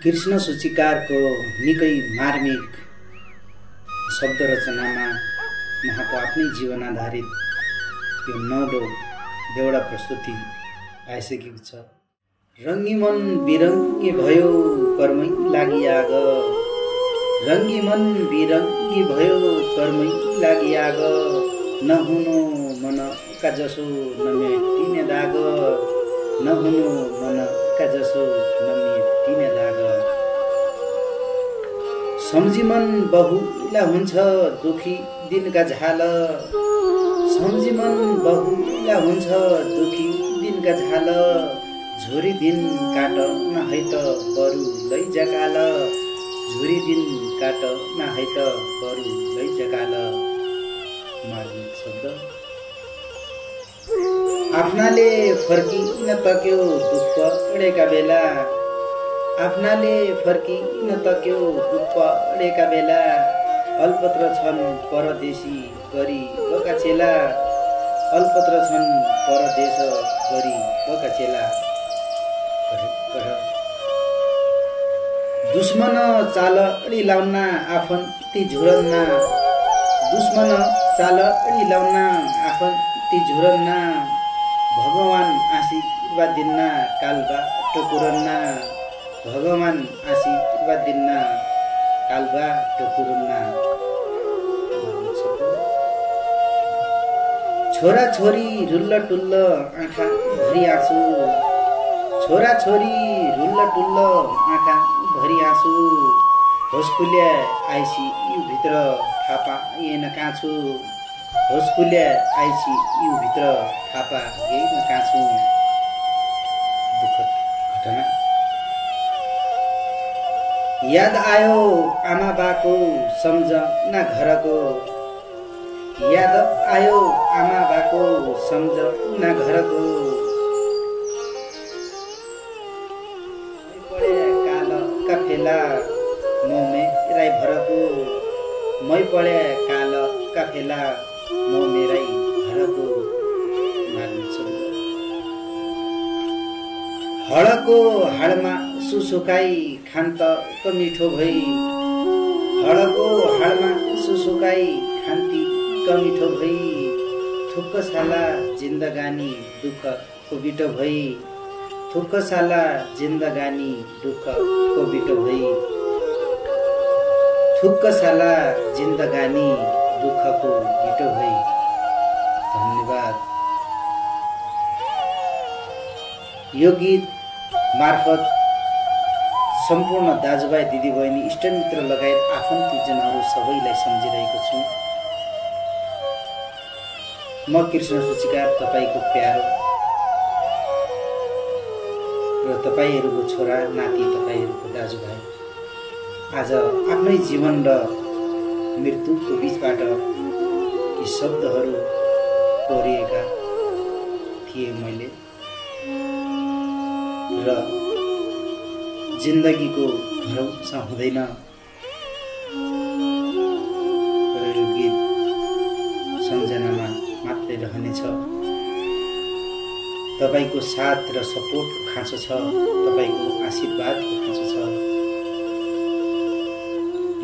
कृष्ण सूचिकारको निकै मार्मिक शब्द रचनामा उहाँको आफ्नै जीवन आधारित यो 9औं देउडा प्रस्तुति आइसकेको छ। रङ्गी मन बिरङ्गी भयो कर्मै लागि आग, रङ्गी मन बिरङ्गी भयो कर्मै लागि आग, नहुनु मनका जसो नमेटिने दाग, नहुनु मनका जसो नमेटिने दाग। सम्झी मन बहुला हुन्छ दुखी दिनका झाल, सम्झी मन बहुला हुन्छ दुखी दिनका झाल, झोरी दिन काट नहै त बरु लैजाकाल, झोरी दिन काट नहै त बरु लैजाकाल। मार्मिक शब्द। आफ्नाले फर्किन तक्यो दुःख पढेका बेला, आफ्नाले फर्किन तक्यो दुःख पढेका बेला, अल्पत्र छन् परदेशी गरी बका चेला, अल्पत्र छन् परदेश गरी बका चेला। दुश्मन चालडी लाउना आफन्ती झुरन्ना, दुश्मन चालडी लाउना आफन्ती झुरन्ना, भगवान आशीर्वाद दिन्ना कालबाट कुरन्ना, भगवान आशीर्वाद दिन्ना कालबाट कुरन्ना। छोरा छोरी रुल्ल टुल्ल आँखा भरि आँसु, छोरा छोरी रुल्ल टुल्ल आँखा भरि आँसु, होस्कुल्या आइसियु भित्र थाहा पाएन काँछु, होस्कुल्या आइसियु भित्र थाहा पाएन काँछु। दुःखद घटना। याद आयो आमा बाको सम्झना घरको, याद आयो आमा बाको सम्झना घरको, मै पढे काल काफेला म मेरै भरको, मै पढे काल काफेला म मेरै घरको। हडको हाडमा सुसुकाई खान्त कमिठो भई, हडको हाडमा सुसुकाई खान्ती कमिठो भई, थुक्कसाला जिन्दगानी दुःखको बिटो भई, थुक्कसाला जिन्दगानी दुःखको बिटो भई, थुक्कसाला जिन्दगानी दुःखको बिटो भई। धन्यवाद। यो गीत मार्फत सम्पूर्ण दाजुभाइ दिदीबहिनी इष्टमित्र लगायत आफन्तजनहरू सबैलाई सम्झिरहेको छु। म कृष्ण सूचिकार तपाईको प्यारो र तपाईहरूको छोरा नाति, तपाईहरूको दाजुभाइ आज आफ्नै जीवन र मृत्युको बीचबाट यी शब्दहरू कोरिएका थिए मैले, र जिन्दगीको भरोसा हुँदैन र यो गीत सम्झनामा मात्रै रहनेछ। तपाईको साथ र सपोर्टको खाँचो छ, तपाईको आशीर्वादको खाँचो छ।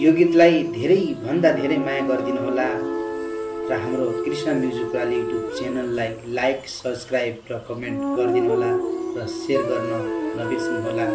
यो गीतलाई धेरै भन्दा धेरै माया गरिदिनु होला र हाम्रो कृष्ण म्युजिक वाली युट्युब च्यानललाई लाइक, सब्स्क्राइब र कमेन्ट गरिदिनु होला र सेयर गर्न नबिर्सनु होला।